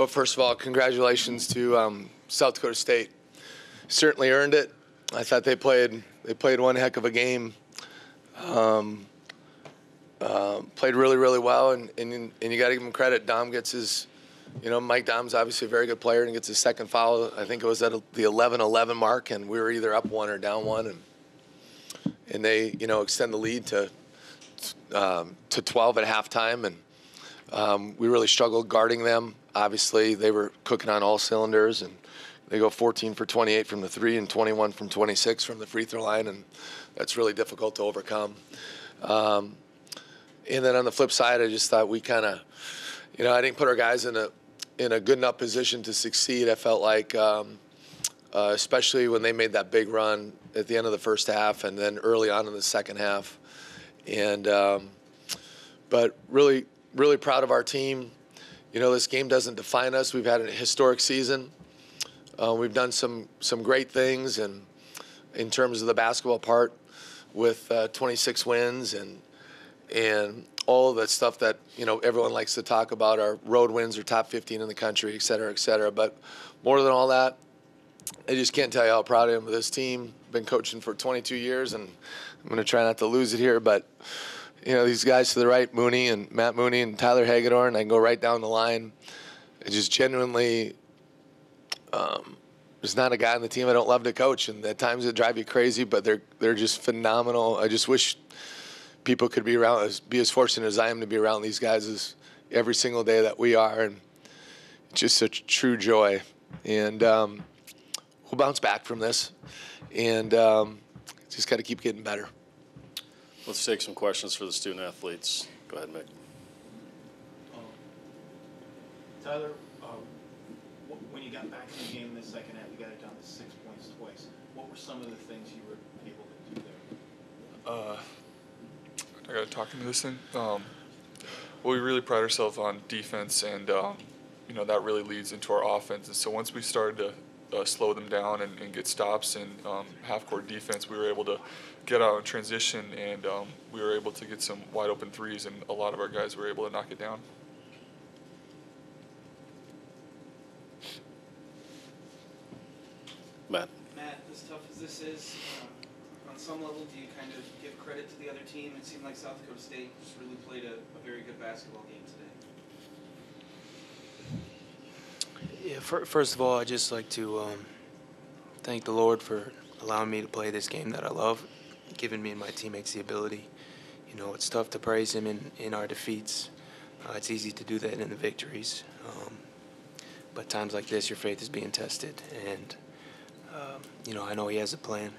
Well, first of all, congratulations to South Dakota State. Certainly earned it. I thought they played one heck of a game. Played really, really well, and you got to give them credit. Dom gets his, Mike Dom's obviously a very good player, and he gets his second foul. I think it was at the 11-11 mark, and we were either up one or down one, and they, extend the lead to 12 at halftime, and we really struggled guarding them. Obviously, they were cooking on all cylinders, and they go 14 for 28 from the three and 21 from 26 from the free throw line, and that's really difficult to overcome. And then on the flip side, I just thought we kind of, I didn't put our guys in a good enough position to succeed. I felt like, especially when they made that big run at the end of the first half and then early on in the second half. And but really, really proud of our team. This game doesn't define us. We've had a historic season. We've done some great things, and in terms of the basketball part, with 26 wins and all of that stuff that everyone likes to talk about. Our road wins are top 15 in the country, et cetera, et cetera. But more than all that, I just can't tell you how proud I am of this team. Been coaching for 22 years, and I'm going to try not to lose it here. But these guys to the right, Matt Mooney and Tyler Hagedorn, I can go right down the line. I just genuinely, there's not a guy on the team I don't love to coach, and at times it drive you crazy, but they're just phenomenal. I just wish people could be as fortunate as I am to be around these guys every single day that we are, and it's just such true joy. And we'll bounce back from this, and just got to keep getting better. Let's take some questions for the student athletes. Go ahead, Mick. Tyler, when you got back in the game in the second half, you got it down to 6 points twice. What were some of the things you were able to do there? I got to talk into this thing. Well, we really pride ourselves on defense, and that really leads into our offense. And so once we started to slow them down and get stops and half-court defense, we were able to get out in transition, and we were able to get some wide-open threes, and a lot of our guys were able to knock it down. Matt, as tough as this is, on some level, do you kind of give credit to the other team? It seemed like South Dakota State just really played a very good basketball game today. Yeah, first of all, I'd just like to thank the Lord for allowing me to play this game that I love, giving me and my teammates the ability. It's tough to praise him in our defeats. It's easy to do that in the victories. But times like this, your faith is being tested, and I know he has a plan,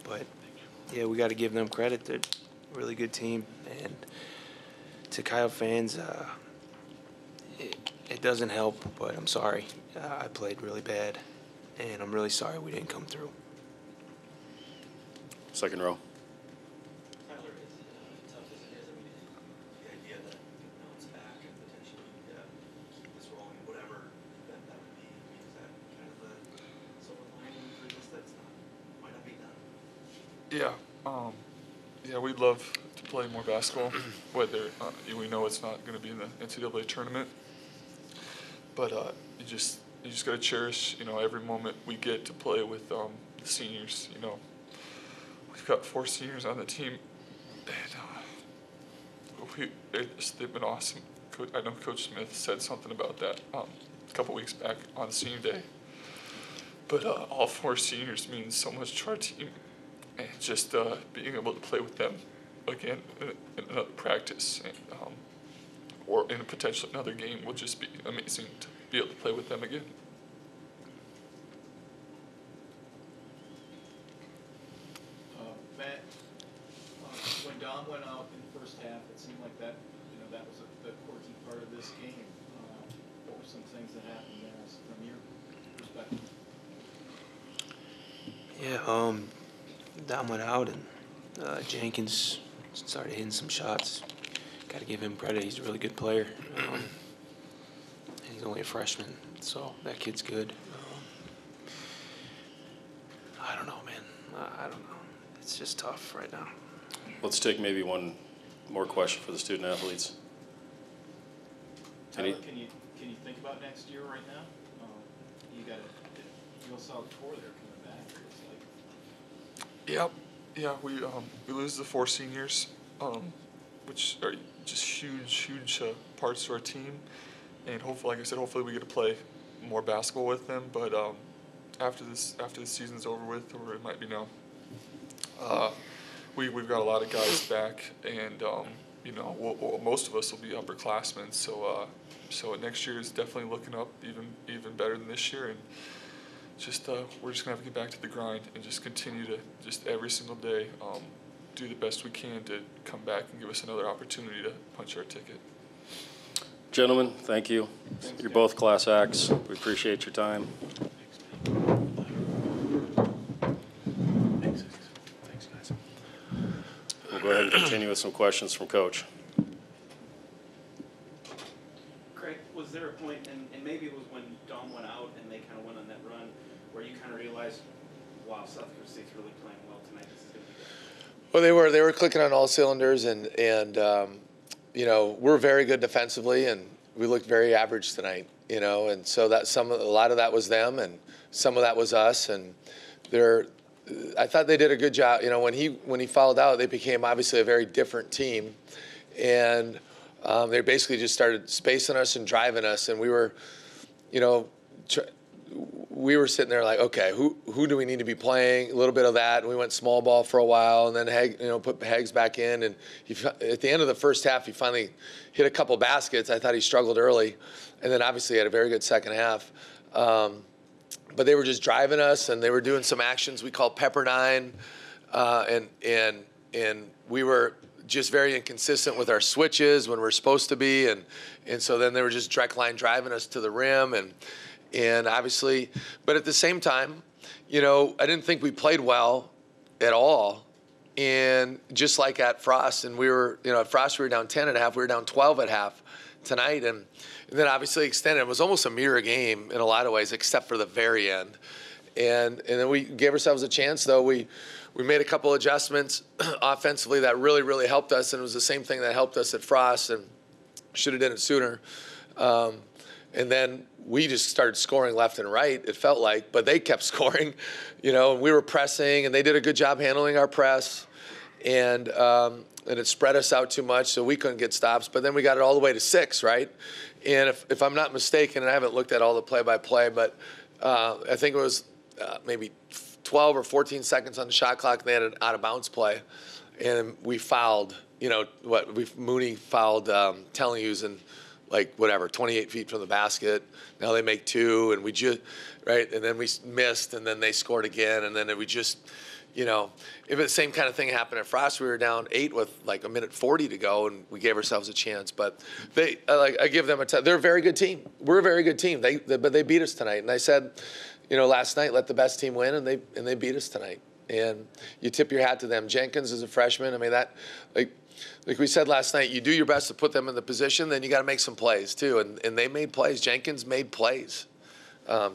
but yeah, we got to give them credit. They're a really good team, and to Kyle fans, it doesn't help, but I'm sorry. I played really bad, and I'm really sorry we didn't come through. second row. Tyler, as tough as it is, the idea that now it's back and potentially keep this rolling, whatever that would be, is that kind of the silver lining for this that's might not be done? Yeah, we'd love to play more basketball. Whether we know it's not going to be in the NCAA tournament, but you just got to cherish every moment we get to play with the seniors. We've got 4 seniors on the team, and they've been awesome. I know Coach Smith said something about that a couple weeks back on senior day. But all 4 seniors mean so much to our team, and just being able to play with them again in another practice or in a potential another game will just be amazing to be able to play with them again. Matt, when Dom went out in the first half, it seemed like that was the quirky part of this game. What were some things that happened there from your perspective? Yeah, Dom went out, and Jenkins started hitting some shots. Got to give him credit. He's a really good player. And he's only a freshman, so that kid's good. I don't know, man. I don't know. It's just tough right now. Let's take maybe one more question for the student athletes. Tyler, can you can you think about next year right now? You got a real solid core there coming back. It looks like. Yep. Yeah, we lose the 4 seniors, which are just huge parts to our team. And hopefully, like I said, hopefully we get to play more basketball with them. But after this season's over with, or it might be now, we've got a lot of guys back, and you know, most of us will be upperclassmen. So next year is definitely looking up even better than this year, and just we're just gonna have to get back to the grind and just continue to just every single day do the best we can to come back and give us another opportunity to punch our ticket. Gentlemen, thank you. You're both class acts. We appreciate your time. Thanks, guys. We'll go ahead and continue with some questions from Coach. Craig, was there a point, and maybe it was when Dom went out and they kind of went on that run, where you kind of realized, wow, South Dakota State's really playing well tonight. This is going to be good. Well, they were clicking on all cylinders, and you know, we're very good defensively, and we looked very average tonight. You know, and so that a lot of that was them, and some of that was us, and I thought they did a good job. You know, when he fouled out, they became obviously a very different team, and they basically just started spacing us and driving us, and we were, you know, we were sitting there like, okay, who do we need to be playing? A little bit of that, and we went small ball for a while, and then put Heggs back in, and at the end of the first half, he finally hit a couple baskets. I thought he struggled early, and then obviously had a very good second half. But they were just driving us, and they were doing some actions we call Pepperdine, and we were just very inconsistent with our switches when we're supposed to be, and so then they were just direct line driving us to the rim, and obviously, but at the same time, you know, I didn't think we played well at all, and just like at Frost, and we were, you know, at Frost we were down 10 at half, we were down 12 at half tonight, and then obviously extended. It was almost a mirror game in a lot of ways, except for the very end. And then we gave ourselves a chance, though. We made a couple adjustments offensively that really, really helped us, and it was the same thing that helped us at Frost, and should have done it sooner. And then we just started scoring left and right, it felt like, but they kept scoring, you know, and we were pressing, and they did a good job handling our press, and it spread us out too much, so we couldn't get stops. But then we got it all the way to 6, right? And if I'm not mistaken, and I haven't looked at all the play-by-play, but I think it was maybe 12 or 14 seconds on the shot clock, and they had an out-of-bounds play. And we fouled, you know, Mooney fouled Telling using, like, whatever, 28 feet from the basket. Now they make 2, and we just, right? And then we missed, and then they scored again, and then we just, you know, if the same kind of thing happened at Frost, we were down 8 with like 1:40 to go, and we gave ourselves a chance. But I give them they're a very good team. We're a very good team. But they beat us tonight. And I said, you know, last night, let the best team win, and they beat us tonight. And you tip your hat to them. Jenkins is a freshman. I mean, that, like we said last night, you do your best to put them in the position, then you got to make some plays too. And they made plays. Jenkins made plays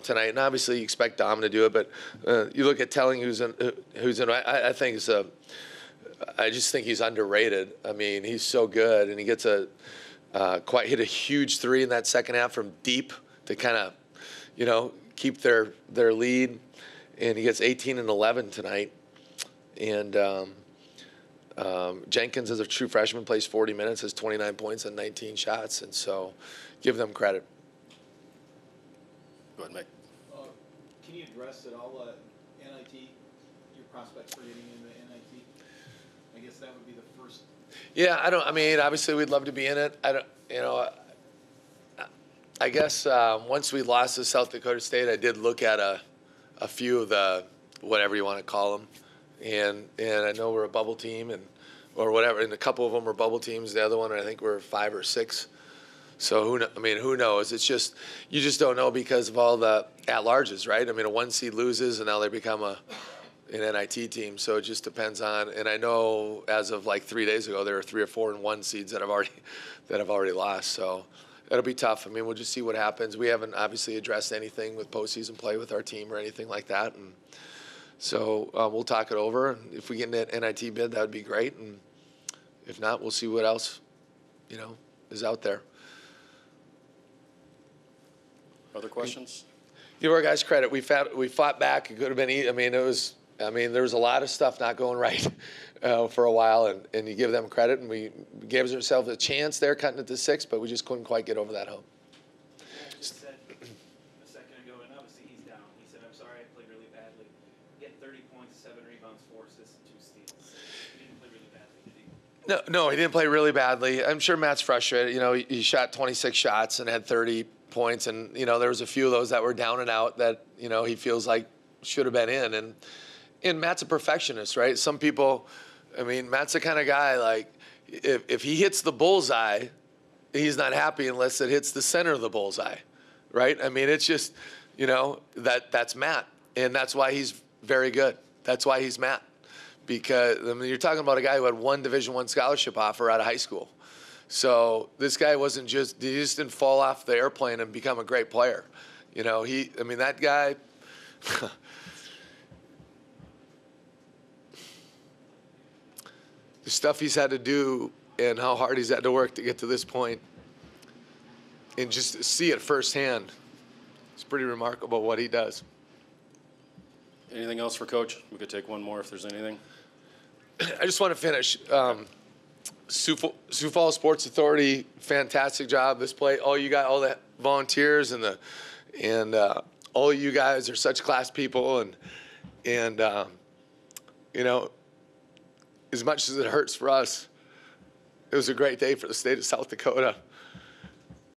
tonight, and obviously you expect Dom to do it, but you look at Telling who's in. I think I just think he's underrated. I mean, he's so good, and he gets hit a huge 3 in that second half from deep to kind of, you know, keep their lead, and he gets 18 and 11 tonight. And Jenkins, as a true freshman, plays 40 minutes, has 29 points and 19 shots, and so give them credit. Go ahead, Mike. Can you address at all NIT, your prospects for getting into NIT? I guess that would be the first. Yeah, I mean, obviously we'd love to be in it. I guess once we lost to South Dakota State, I did look at a few of the, whatever you want to call them, and I know we're a bubble team or whatever, and a couple of them were bubble teams. The other one, I think, we're 5 or 6. So who knows? It's just, you just don't know because of all the at-larges, right? I mean, a 1 seed loses, and now they become an NIT team. So it just depends on. And I know as of like 3 days ago, there were 3 or 4 and 1 seeds that have already lost. So it'll be tough. I mean, we'll just see what happens. We haven't obviously addressed anything with postseason play with our team or anything like that, and so we'll talk it over. And if we get an NIT bid, that would be great. And if not, we'll see what else, is out there. Other questions? Give our guys credit. We fought back. It could have been. I mean, there was a lot of stuff not going right for a while, and you give them credit. And we gave ourselves a chance there, cutting it to 6, but we just couldn't quite get over that hump. Yeah, just said a second ago, and obviously he's down. He said, "I'm sorry, I played really badly." He had 30 points, 7 rebounds, 4 assists, and 2 steals. He didn't play really badly, did he? No, he didn't play really badly. I'm sure Matt's frustrated. You know, he shot 26 shots and had 30 points, and you know there was a few of those that were down and out that you know he feels like should have been in. And Matt's a perfectionist, right? Some people, I mean, Matt's the kind of guy like if he hits the bullseye, he's not happy unless it hits the center of the bullseye, right? I mean, it's just you know that's Matt, and that's why he's very good. That's why he's Matt. Because I mean, you're talking about a guy who had 1 Division I scholarship offer out of high school. So this guy he just didn't fall off the airplane and become a great player. You know, I mean, that guy, the stuff he's had to do and how hard he's had to work to get to this point and just to see it firsthand, it's pretty remarkable what he does. Anything else for Coach? We could take one more if there's anything. I just want to finish. Sioux Falls Sports Authority, fantastic job this play. All the volunteers and all you guys are such class people, and you know, as much as it hurts for us, it was a great day for the state of South Dakota.